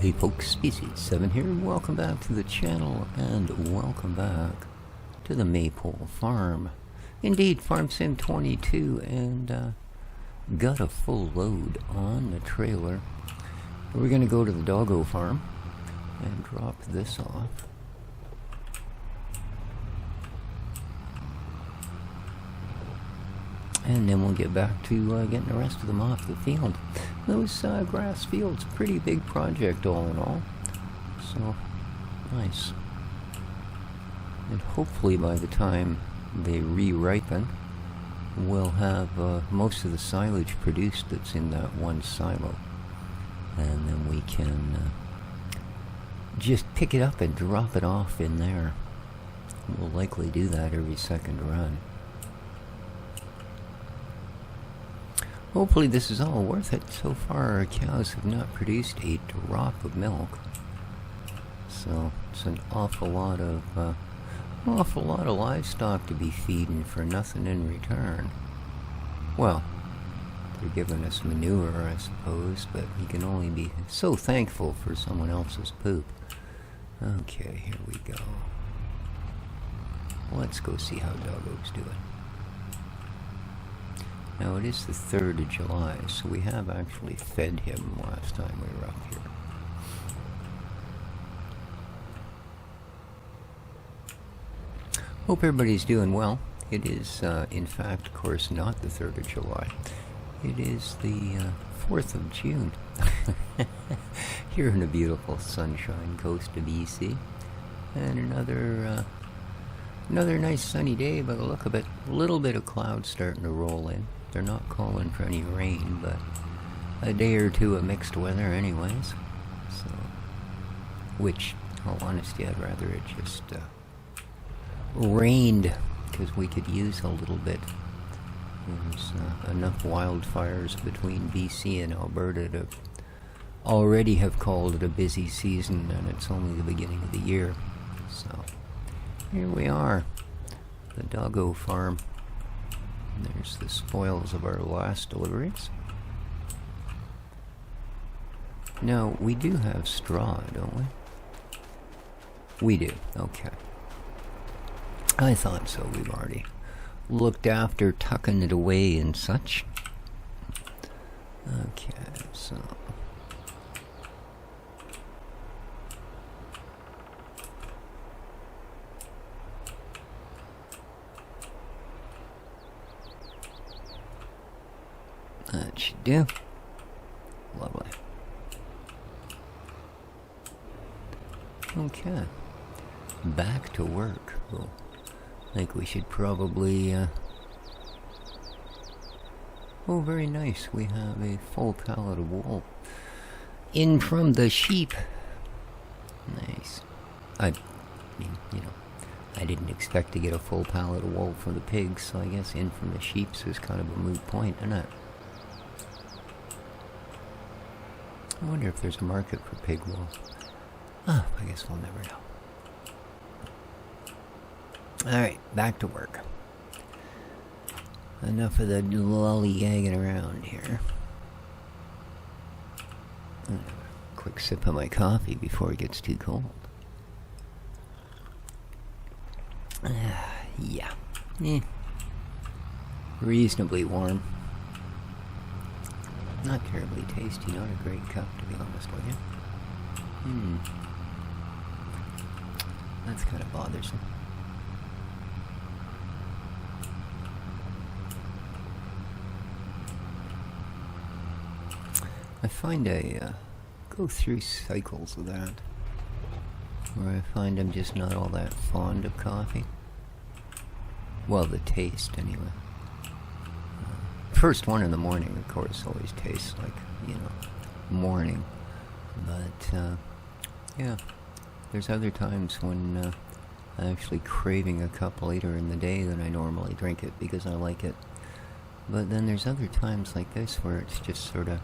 Hey folks, Species 7 here, and welcome back to the channel, and welcome back to the Maypole Farm. Indeed, Farm Sim 22, and got a full load on the trailer. We're going to go to the doggo farm and drop this off. And then we'll get back to getting the rest of them off the field. Those grass fields, pretty big project all in all. So, nice. And hopefully by the time they re-ripen, we'll have most of the silage produced that's in that one silo. And then we can just pick it up and drop it off in there. We'll likely do that every second run. Hopefully this is all worth it. So far our cows have not produced a drop of milk. So it's an awful lot of livestock to be feeding for nothing in return. Well, they're giving us manure, I suppose, but you can only be so thankful for someone else's poop. Okay, here we go. Let's go see how Doggo's doing. Now, it is the 3rd of July, so we have actually fed him last time we were up here. Hope everybody's doing well. It is, in fact, of course, not the 3rd of July. It is the 4th of June. Here in the beautiful sunshine coast of BC. And another nice sunny day by the look of it. A little bit of clouds starting to roll in. They're not calling for any rain, but a day or two of mixed weather anyways. So, which, in all honesty, I'd rather it just rained, because we could use a little bit. There's enough wildfires between BC and Alberta to already have called it a busy season, and it's only the beginning of the year. So, here we are, the doggo farm. There's the spoils of our last deliveries. Now, we do have straw, don't we? We do, okay. I thought so. We've already looked after tucking it away and such. Okay, so... that should do. Lovely. Okay. Back to work. Well, I think we should probably, oh, very nice. We have a full pallet of wool in from the sheep. Nice. I mean, you know, I didn't expect to get a full pallet of wool from the pigs, so I guess in from the sheep is kind of a moot point, isn't it? I wonder if there's a market for pig wool. Oh, I guess we'll never know. Alright, back to work. Enough of the lollygagging around here. Quick sip of my coffee before it gets too cold. Yeah. Reasonably warm. Not terribly tasty, not a great cup, to be honest with you. That's kind of bothersome. I find I go through cycles of that, where I find I'm just not all that fond of coffee. Well, the taste, anyway. First one in the morning, of course, always tastes like, you know, morning. But, yeah, there's other times when I'm actually craving a cup later in the day than I normally drink it because I like it. But then there's other times like this where it's just sort of,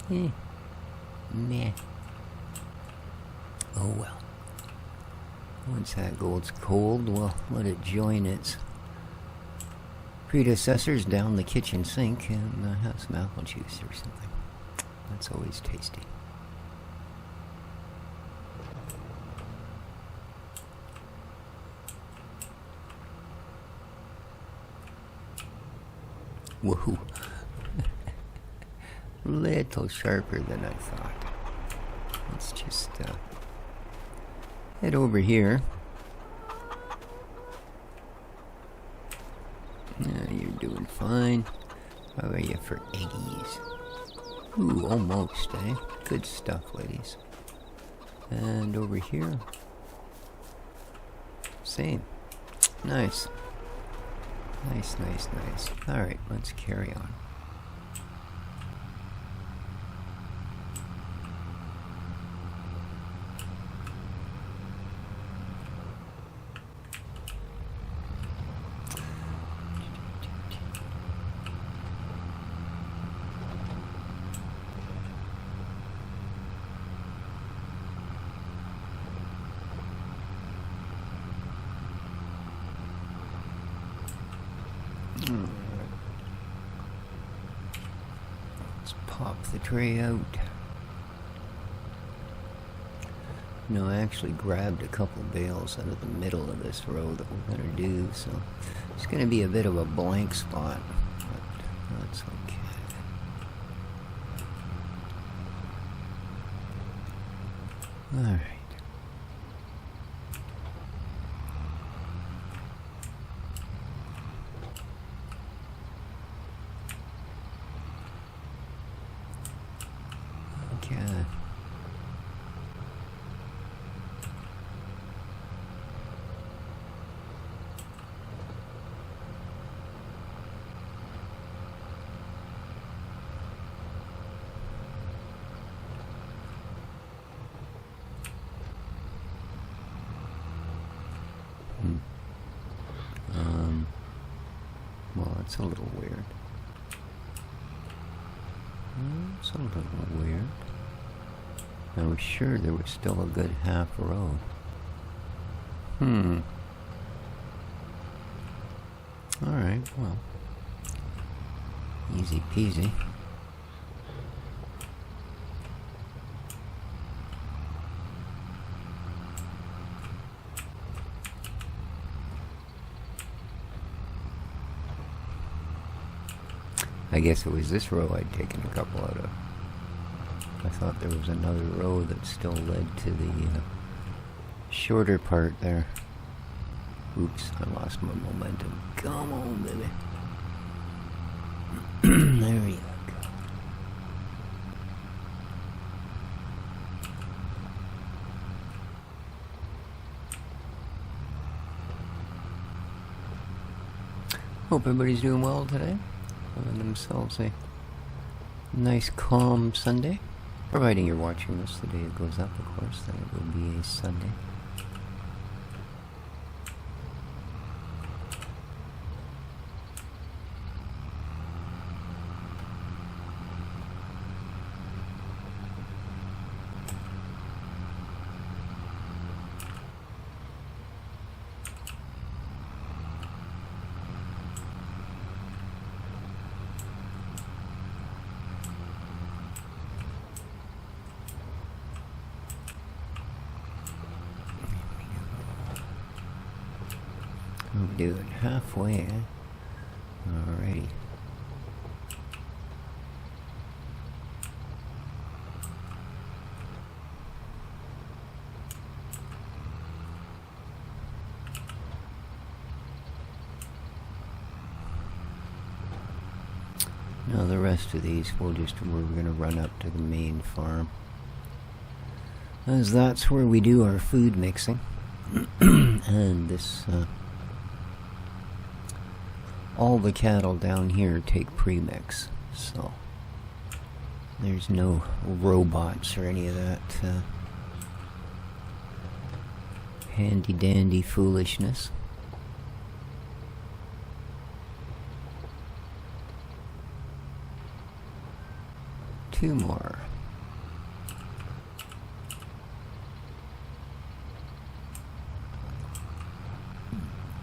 meh. Oh well. Once that gold's cold, we'll let it join its predecessors down the kitchen sink and have some apple juice or something. That's always tasty. Whoa. Little sharper than I thought. Let's just head over here. You're doing fine. How are you for eggies? Ooh, almost, eh? Good stuff, ladies. And over here. Same. Nice. Nice, nice, nice. Alright, let's carry on. Let's pop the tray out. No, I actually grabbed a couple bales out of the middle of this row that we're going to do, so it's going to be a bit of a blank spot, but that's okay. Alright. Okay. Well, it's a little weird. It's a little weird. I was sure there was still a good half row. Alright, well. Easy peasy. I guess it was this row I'd taken a couple out of. I thought there was another row that still led to the shorter part there. Oops, I lost my momentum. Come on, baby. There you go. Hope everybody's doing well today. Having themselves a nice calm Sunday. Providing you're watching this the day it goes up, of course, then it will be a Sunday. We'll do it halfway, eh? Alrighty. Now the rest of these we're gonna run up to the main farm, as that's where we do our food mixing. And this all the cattle down here take premix, so there's no robots or any of that handy dandy foolishness. Two more.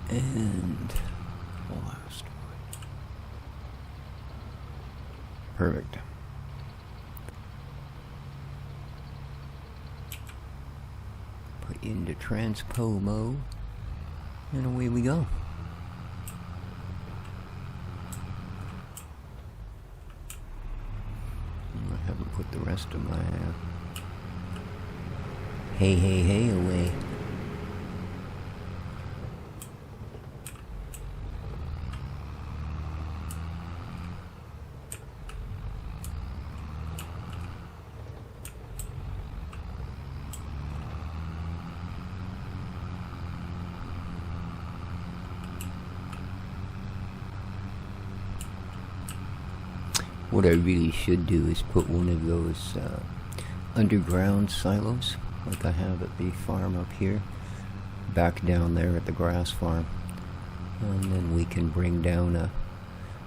And the last one. Perfect. Put into transpo mode, and away we go. haven't put the rest of my hay away. What I really should do is put one of those underground silos, like I have at the farm up here, back down there at the grass farm. And then we can bring down a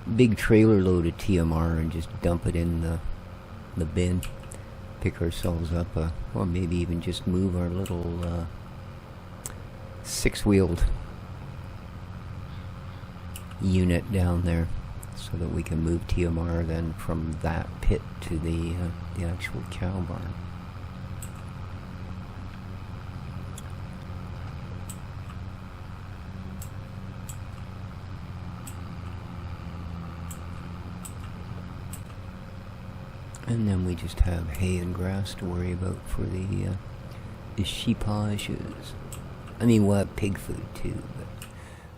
big trailer load of TMR and just dump it in the bin. Pick ourselves up, or maybe even just move our little 6-wheeled unit down there, so that we can move TMR then from that pit to the actual cow barn. And then we just have hay and grass to worry about for the sheepages. I mean, we'll have pig food too, but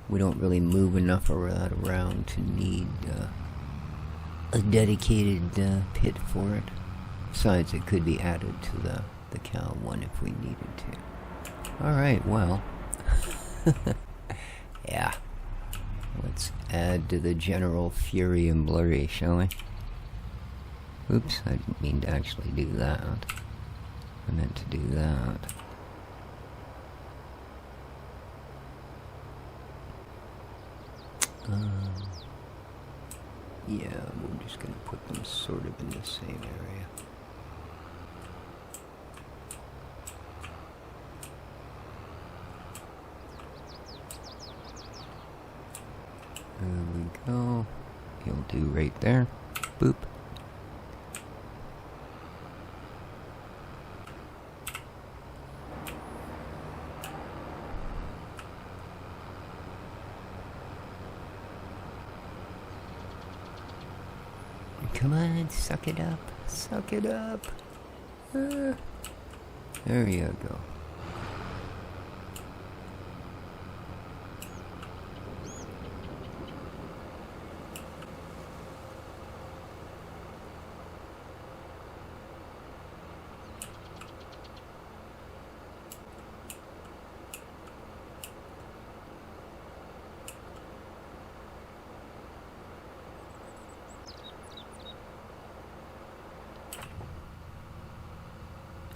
we don't really move enough of that around to need a dedicated pit for it. Besides, it could be added to the cow one if we needed to. Alright, well. Yeah. Let's add to the general fury and blurry, shall we? Oops, I didn't mean to actually do that. I meant to do that. Yeah, we're just going to put them sort of in the same area. There we go. He'll do right there. Boop. Come on, suck it up. Suck it up. There you go.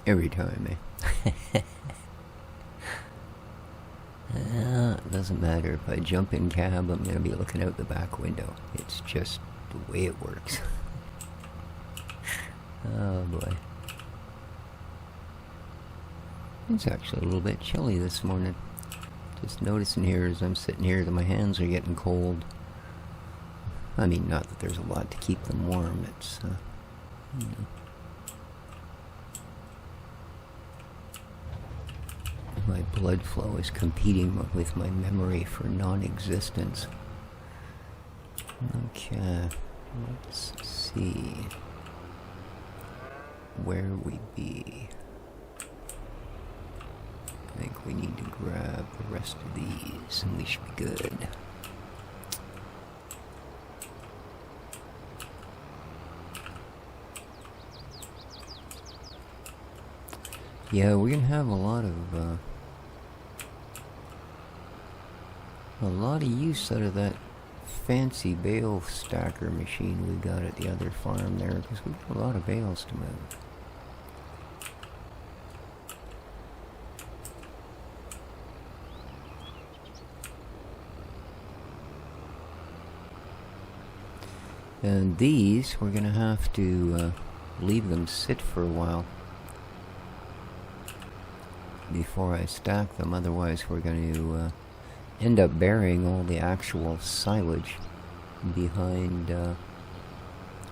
Every time, eh? It doesn't matter. If I jump in cab, I'm going to be looking out the back window. It's just the way it works. Oh boy. It's actually a little bit chilly this morning. Just noticing here as I'm sitting here that my hands are getting cold. I mean, not that there's a lot to keep them warm. It's, you know. My blood flow is competing with my memory for non-existence. Okay, let's see where we be. I think we need to grab the rest of these and we should be good. Yeah, we're gonna have a lot of use out of that fancy bale stacker machine we got at the other farm there, because we've got a lot of bales to move. And these, we're gonna have to leave them sit for a while before I stack them, otherwise we're going to end up burying all the actual silage behind,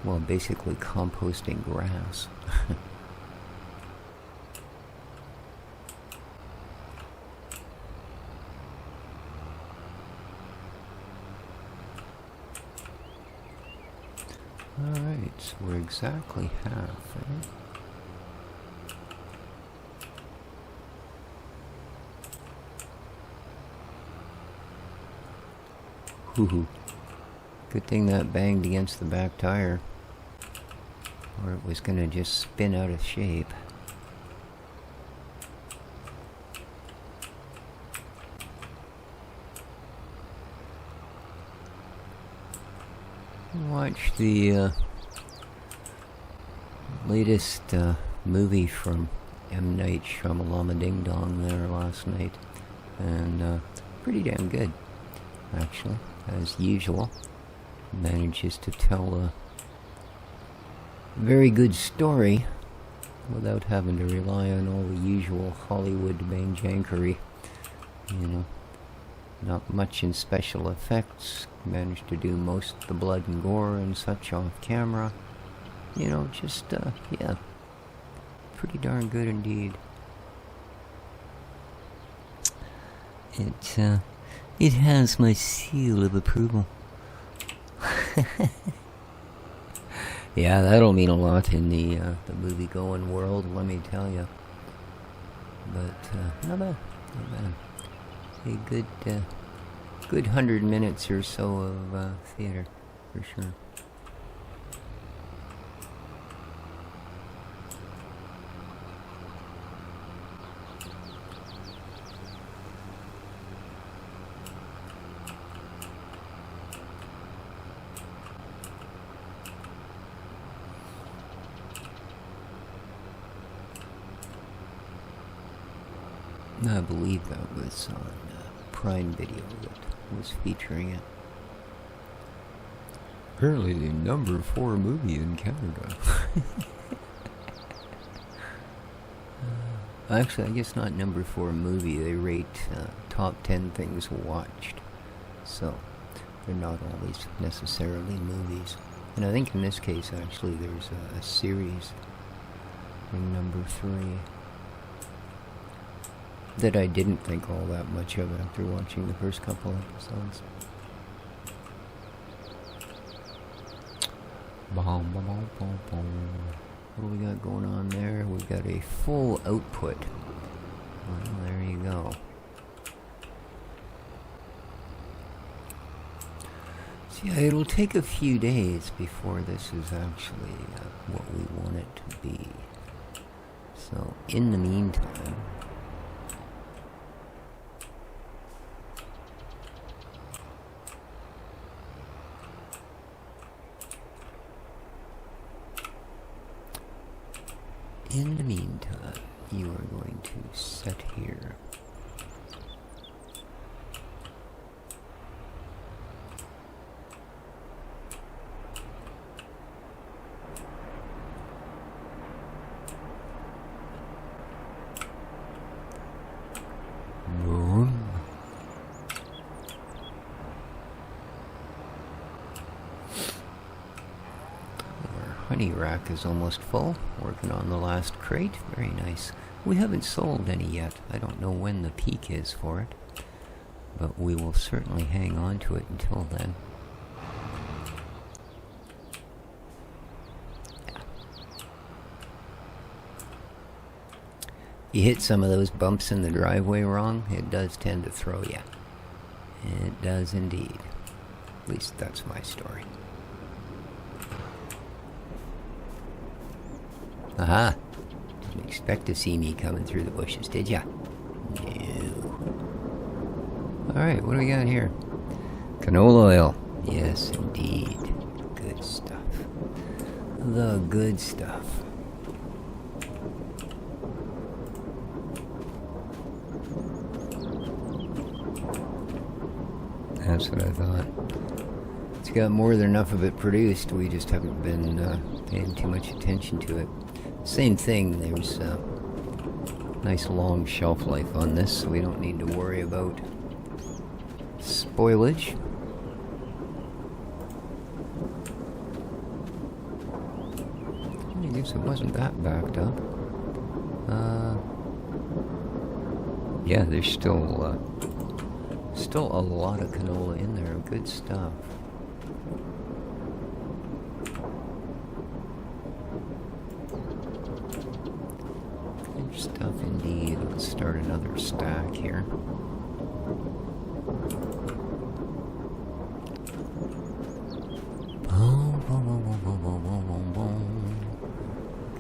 well, basically composting grass. Alright, so we're exactly half, eh? Hoo-hoo. Good thing that banged against the back tire, or it was gonna just spin out of shape. Watched the latest movie from M. Night Shyamalan Ding Dong there last night, and pretty damn good, actually, as usual. Manages to tell a very good story without having to rely on all the usual Hollywood banjankery. You know, not much in special effects. Managed to do most of the blood and gore and such off camera. You know, just, yeah, pretty darn good indeed. It has my seal of approval. Yeah, that'll mean a lot in the movie-going world, let me tell you. But, not bad, not bad. A good 100 minutes or so of theater, for sure. I believe that was on Prime Video that was featuring it. Apparently the number 4 movie in Canada. Actually, I guess not number 4 movie. They rate top 10 things watched. So, they're not always necessarily movies. And I think in this case, actually, there's a series in number 3 that I didn't think all that much of after watching the first couple episodes. What do we got going on there? We've got a full output. Well, there you go. So yeah, it'll take a few days before this is actually what we want it to be. So, in the meantime, you are going to set here. Honey rack is almost full. Working on the last crate. Very nice. We haven't sold any yet. I don't know when the peak is for it, but we will certainly hang on to it until then. You hit some of those bumps in the driveway wrong, it does tend to throw you. It does indeed. At least that's my story. Aha! Didn't expect to see me coming through the bushes, did ya? No. Alright, what do we got here? Canola oil. Yes, indeed. Good stuff. The good stuff. That's what I thought. It's got more than enough of it produced. We just haven't been paying too much attention to it. Same thing, there's a nice long shelf life on this, so we don't need to worry about spoilage. I guess it wasn't that backed up. Yeah, there's still a lot of canola in there. Good stuff. stuff indeed. Let's start another stack here.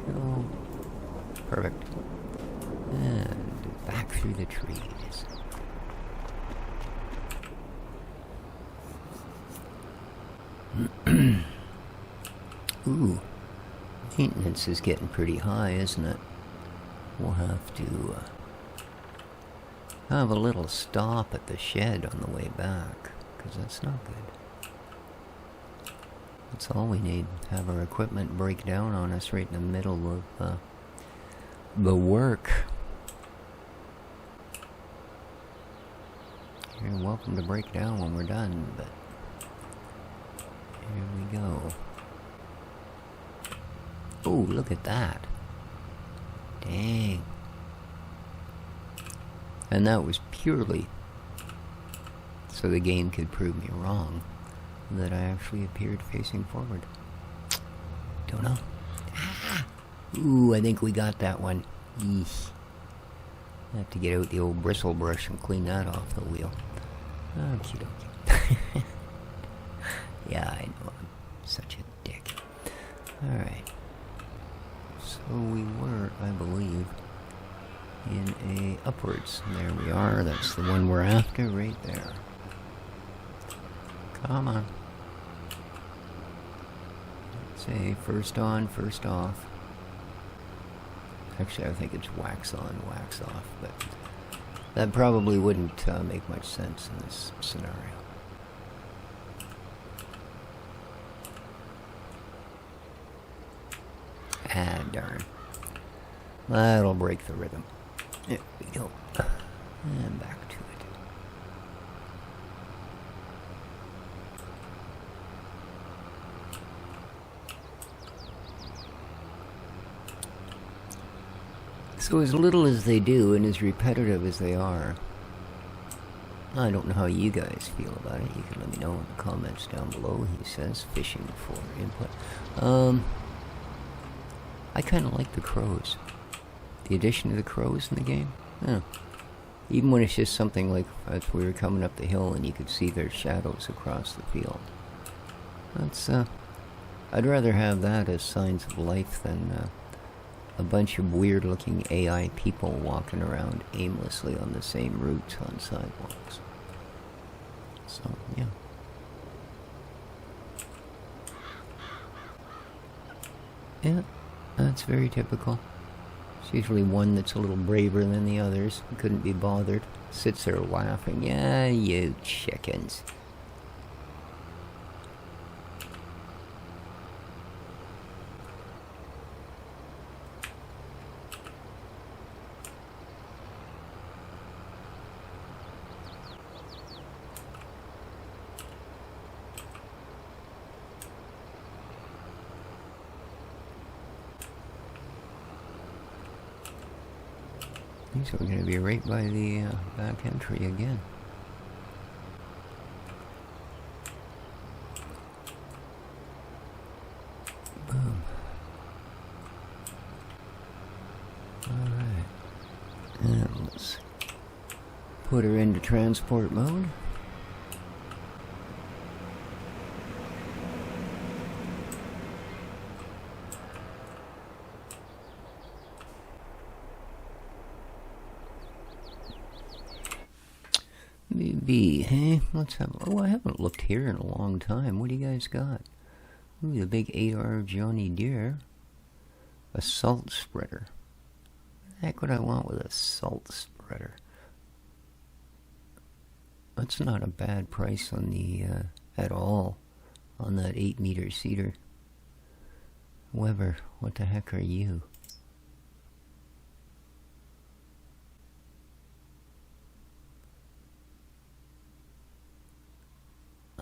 Go. Perfect. And back through the trees. Ooh, maintenance is getting pretty high, isn't it? We'll have to have a little stop at the shed on the way back, because that's not good. That's all we need. Have our equipment break down on us right in the middle of the work. You're welcome to break down when we're done, but here we go. Oh, look at that. Dang. And that was purely so the game could prove me wrong, that I actually appeared facing forward. Don't know. Ah! Ooh, I think we got that one. Eesh. I have to get out the old bristle brush and clean that off the wheel. Okie dokie. Yeah, I know. I'm such a dick. Alright. So we were, I believe, in a upwards. There we are. That's the one we're after right there. Come on. Let's say first on, first off. Actually, I think it's wax on, wax off, but that probably wouldn't make much sense in this scenario. Ah, darn. That'll break the rhythm. There we go. And back to it. So as little as they do and as repetitive as they are, I don't know how you guys feel about it. You can let me know in the comments down below. He says, fishing for input. I kind of like the crows. The addition of the crows in the game. Yeah. Even when it's just something like as we were coming up the hill and you could see their shadows across the field. That's, I'd rather have that as signs of life than a bunch of weird-looking AI people walking around aimlessly on the same routes on sidewalks. So, yeah. Yeah. That's very typical. It's usually one that's a little braver than the others. Couldn't be bothered. Sits there laughing. Yeah, you chickens. So we're going to be right by the back entry again. Boom. Alright. And let's put her into transport mode. Maybe, hey? Let's have... Oh, I haven't looked here in a long time. What do you guys got? Ooh, the big AR Johnny Deere. A salt spreader. What the heck would I want with a salt spreader? That's not a bad price on the, at all, on that 8-meter cedar. Weber, what the heck are you?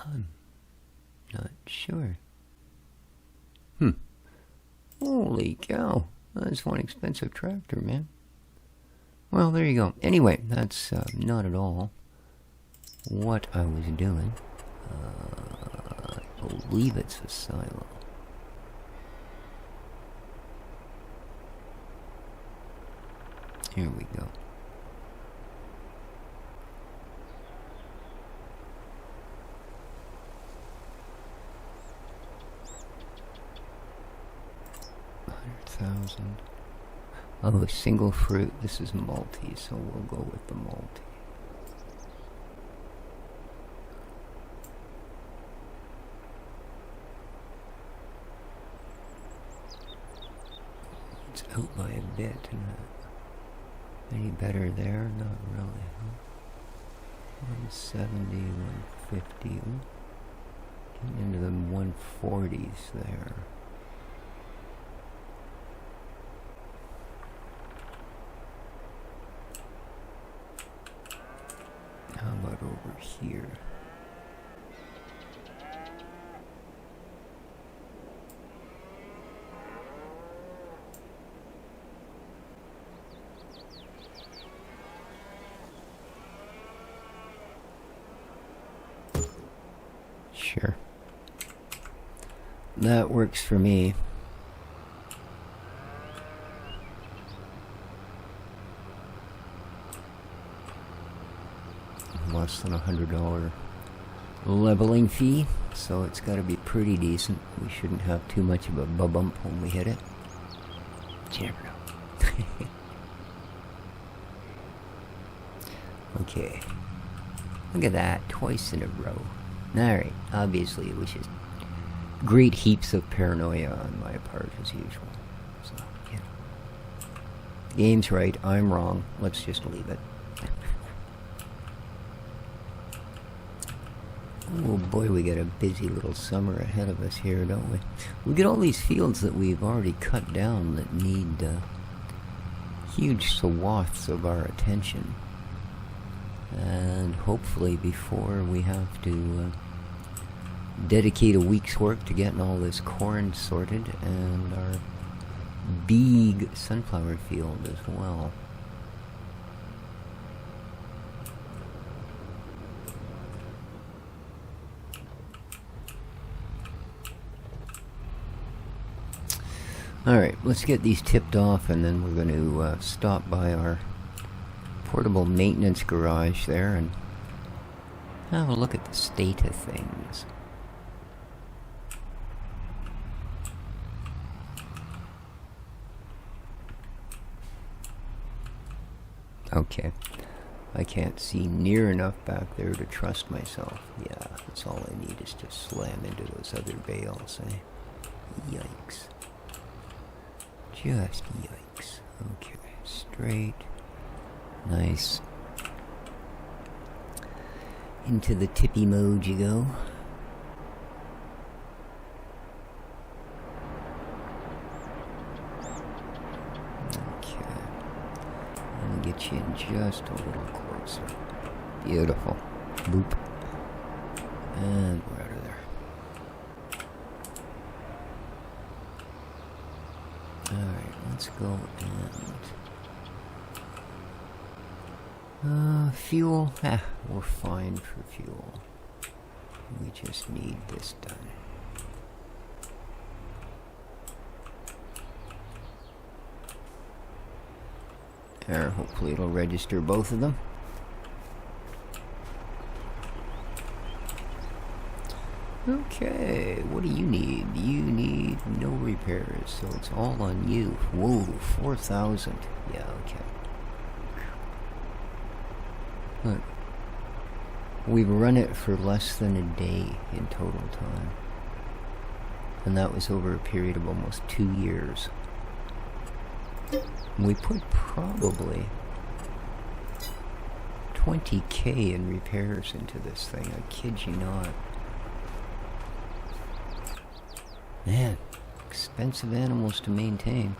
I'm not sure. Holy cow. That's one expensive tractor, man. Well, there you go. Anyway, that's not at all what I was doing. I believe it's a silo. Here we go. $100,000. Oh, single fruit. This is multi, so we'll go with the multi. It's out by a bit, isn't it? Any better there? Not really, huh? 170, 150. Getting into the 140s there. How about over here? Sure. That works for me. Less than $100 leveling fee, so it's got to be pretty decent. We shouldn't have too much of a bump when we hit it. You never know. Okay. Look at that, twice in a row. Alright, obviously it was just great heaps of paranoia on my part as usual. So, yeah. The game's right, I'm wrong. Let's just leave it. Oh boy, we got a busy little summer ahead of us here, don't we? We get all these fields that we've already cut down that need huge swaths of our attention. And hopefully before we have to dedicate a week's work to getting all this corn sorted and our big sunflower field as well. Alright, let's get these tipped off and then we're going to stop by our portable maintenance garage there and have a look at the state of things. Okay, I can't see near enough back there to trust myself. Yeah, that's all I need is to slam into those other bales, eh? Yikes. Just yikes. Okay, straight. Nice. Into the tippy mode you go. Okay. Let me get you in just a little closer. Beautiful. Boop. And we're out of there. Alright, let's go and... fuel? We're fine for fuel. We just need this done. There, hopefully it'll register both of them. Okay, what do you need? You need no repairs, so it's all on you. Whoa, 4,000. Yeah, okay. Look, we've run it for less than a day in total time. And that was over a period of almost 2 years. We put probably 20K in repairs into this thing, I kid you not. Man, expensive animals to maintain.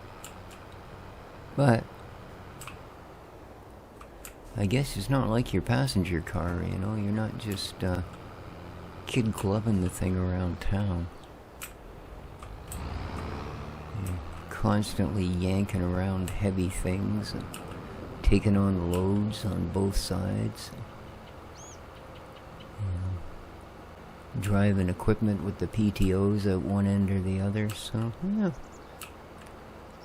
But I guess it's not like your passenger car, you know? You're not just kid gloving the thing around town. You're constantly yanking around heavy things and taking on loads on both sides. Driving equipment with the PTOs at one end or the other, so yeah.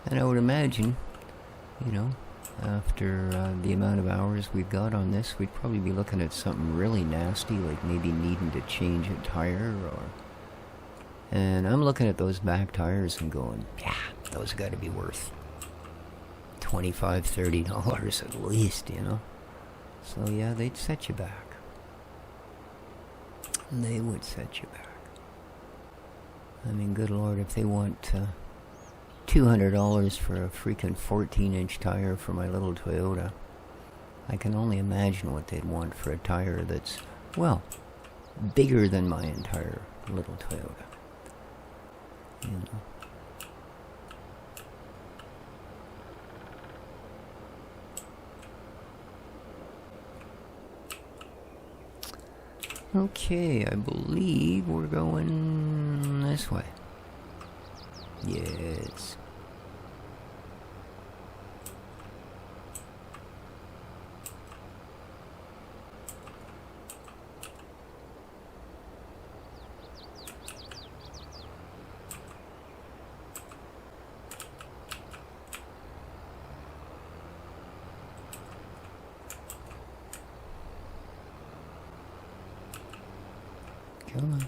And I would imagine, you know, After the amount of hours we've got on this, we'd probably be looking at something really nasty, like maybe needing to change a tire or... And I'm looking at those back tires and going, yeah, those got to be worth $25, $30 at least, you know? So yeah, they'd set you back. They would set you back. I mean, good Lord, if they want $200 for a freaking 14-inch tire for my little Toyota, I can only imagine what they'd want for a tire that's, well, bigger than my entire little Toyota. You know. Okay, I believe we're going this way. Yes. Come on.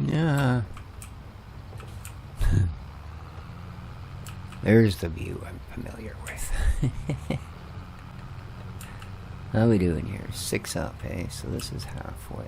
Yeah. There's the view I'm familiar with. How are we doing here? 6 up, eh? So this is halfway.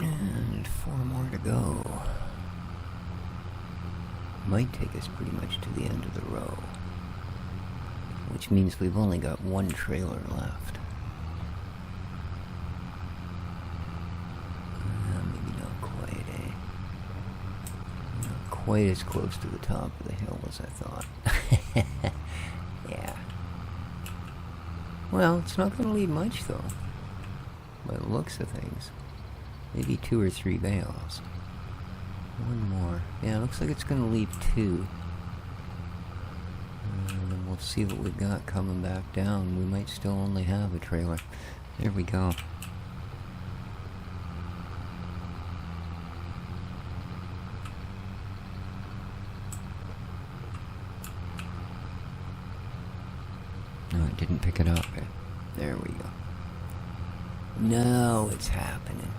And 4 more to go. Might take us pretty much to the end of the row. Which means we've only got 1 trailer left. Maybe not quite, eh? Not quite as close to the top of the hill as I thought. Yeah. Well, it's not going to leave much, though. By the looks of things. Maybe 2 or 3 bales. 1 more. Yeah, it looks like it's going to leave 2. And then we'll see what we've got coming back down. We might still only have a trailer. There we go. No, it didn't pick it up. There we go. No, it's happening.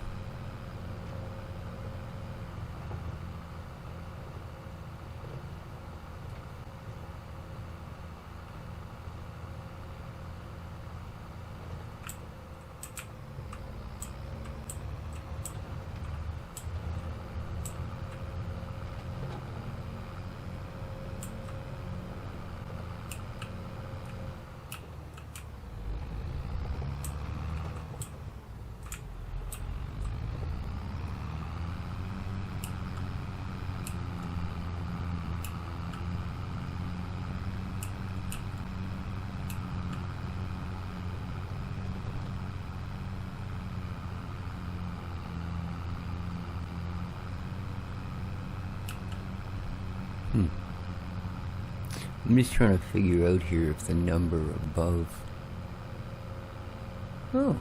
I'm just trying to figure out here if the number above... Oh,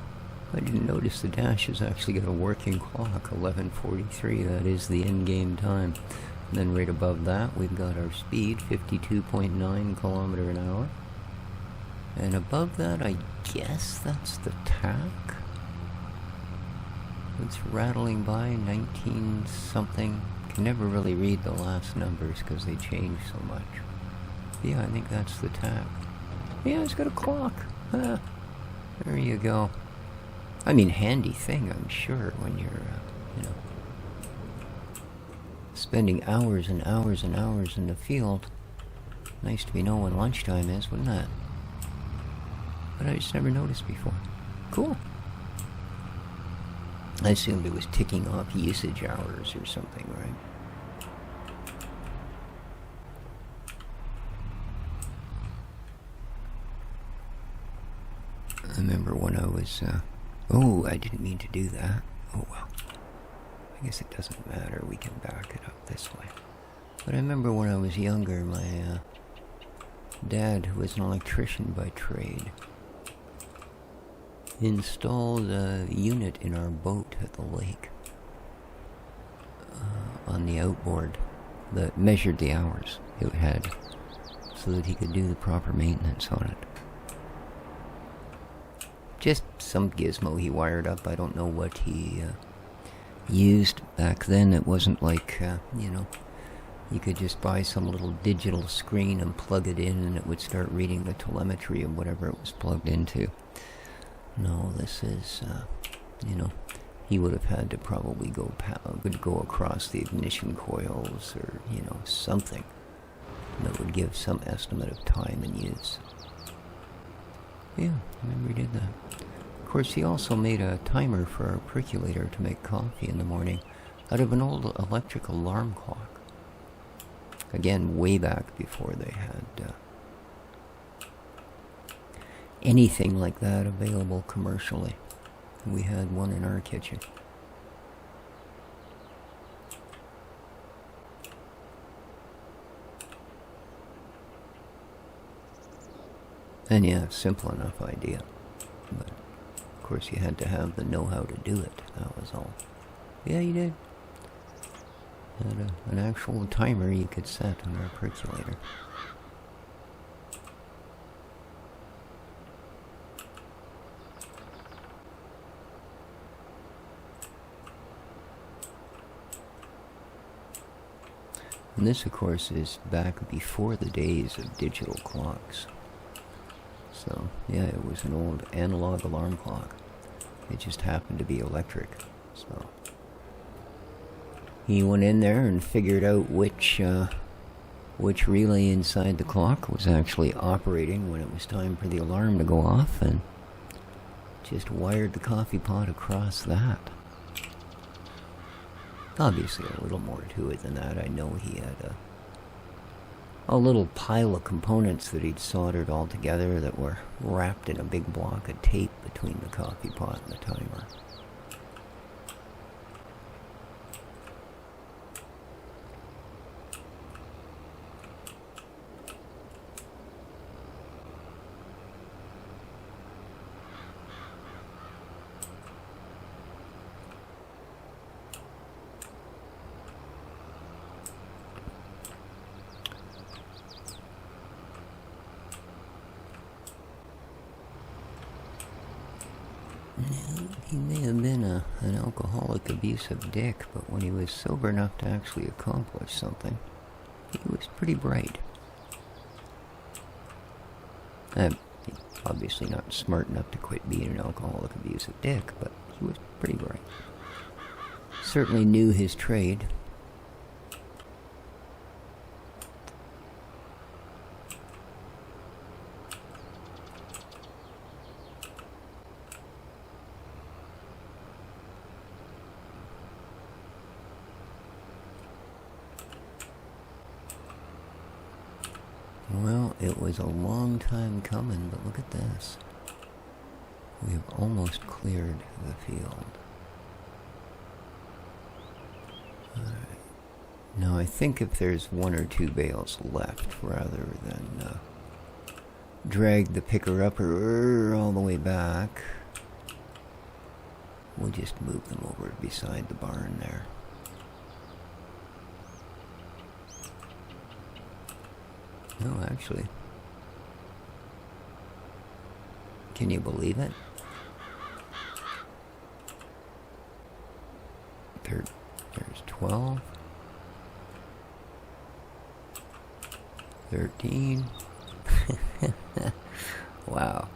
I didn't notice the dash has actually got a working clock, 11:43. That is the in-game time. And then right above that, we've got our speed, 52.9 kilometer an hour. And above that, I guess that's the tack. It's rattling by, 19-something. Can never really read the last numbers because they change so much. Yeah, I think that's the tack. Yeah, it's got a clock. There you go. I mean, handy thing, I'm sure, when you're, you know, spending hours and hours and hours in the field. Nice to be know when lunchtime is, wouldn't that? But I just never noticed before. Cool. I assumed it was ticking off usage hours or something, right? I remember when I was, oh, I didn't mean to do that. Oh, well. I guess it doesn't matter. We can back it up this way. But I remember when I was younger, my dad, who was an electrician by trade, installed a unit in our boat at the lake on the outboard that measured the hours it had so that he could do the proper maintenance on it. Just some gizmo he wired up. I don't know what he used back then. It wasn't like, you could just buy some little digital screen and plug it in and it would start reading the telemetry of whatever it was plugged into. No, this is, he would have had to probably go across the ignition coils or, something that would give some estimate of time and use. Yeah, I remember he did that. Of course, he also made a timer for our percolator to make coffee in the morning out of an old electric alarm clock. Again, way back before they had anything like that available commercially. We had one in our kitchen. And yeah, simple enough idea. But, of course, you had to have the know-how to do it. That was all. Yeah, you did. Had an actual timer you could set on our percolator. And this, of course, is back before the days of digital clocks. So, yeah, it was an old analog alarm clock. It just happened to be electric. So, he went in there and figured out which relay inside the clock was actually operating when it was time for the alarm to go off, and just wired the coffee pot across that. Obviously, a little more to it than that. I know he had a little pile of components that he'd soldered all together that were wrapped in a big block of tape between the coffee pot and the timer. He may have been an alcoholic, abusive dick, but when he was sober enough to actually accomplish something, he was pretty bright. Obviously not smart enough to quit being an alcoholic, abusive dick, but he was pretty bright. Certainly knew his trade. Well, it was a long time coming, but look at this. We have almost cleared the field. Alright. Now I think if there's one or two bales left, rather than drag the picker-upper all the way back, we'll just move them over beside the barn there. No, actually. Can you believe it? There's 12. 13. Wow.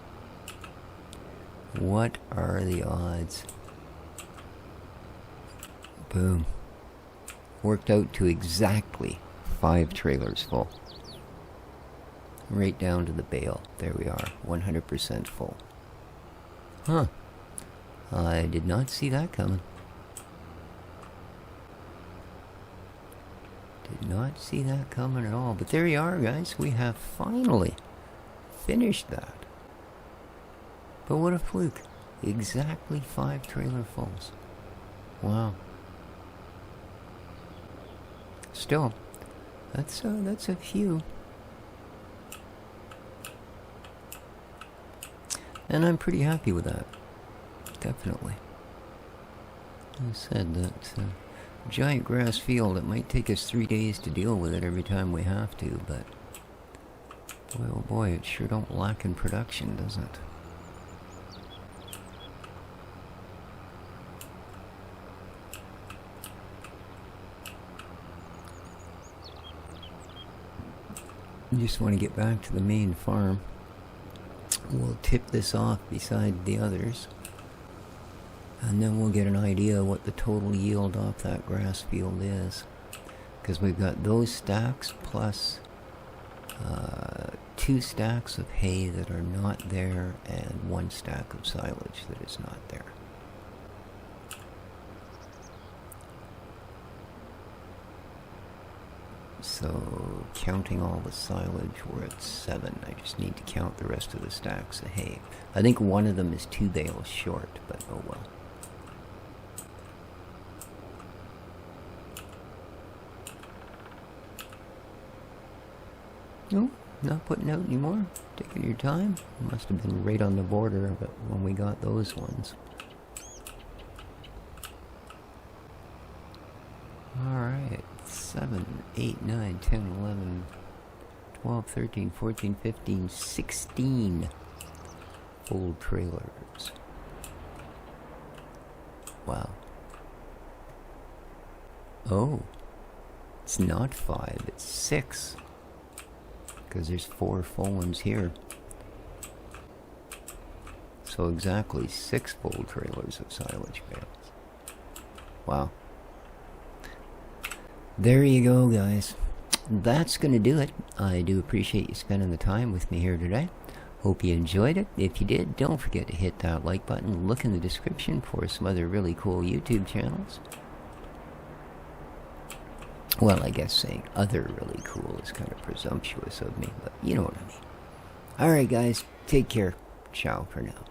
What are the odds? Boom. worked out to exactly 5 trailers full. Right down to the bale. There we are, 100% full. Huh. I did not see that coming. Did not see that coming at all. But there you are, guys. We have finally finished that. But what a fluke. Exactly 5 trailer fulls. Wow. Still, that's a few. And I'm pretty happy with that. Definitely. I said that giant grass field, it might take us 3 days to deal with it every time we have to, but boy oh boy, it sure don't lack in production, does it? I just want to get back to the main farm. We'll tip this off beside the others, and then we'll get an idea what the total yield off that grass field is, because we've got those stacks plus 2 stacks of hay that are not there and 1 stack of silage that is not there. So, counting all the silage, we're at 7. I just need to count the rest of the stacks of hay. I think one of them is 2 bales short, but oh well. No, not putting out anymore. Taking your time. Must have been right on the border of it when we got those ones. Alright. 7, 8, 9, 10, 11, 12, 13, 14, 15, 16 full trailers. Wow. Oh. It's not 5, it's 6. Because there's 4 full ones here. So exactly 6 full trailers of silage bales. Wow. There you go, guys. That's going to do it. I do appreciate you spending the time with me here today. Hope you enjoyed it. If you did, don't forget to hit that like button. Look in the description for some other really cool YouTube channels. Well, I guess saying other really cool is kind of presumptuous of me, but you know what I mean. Alright, guys. Take care. Ciao for now.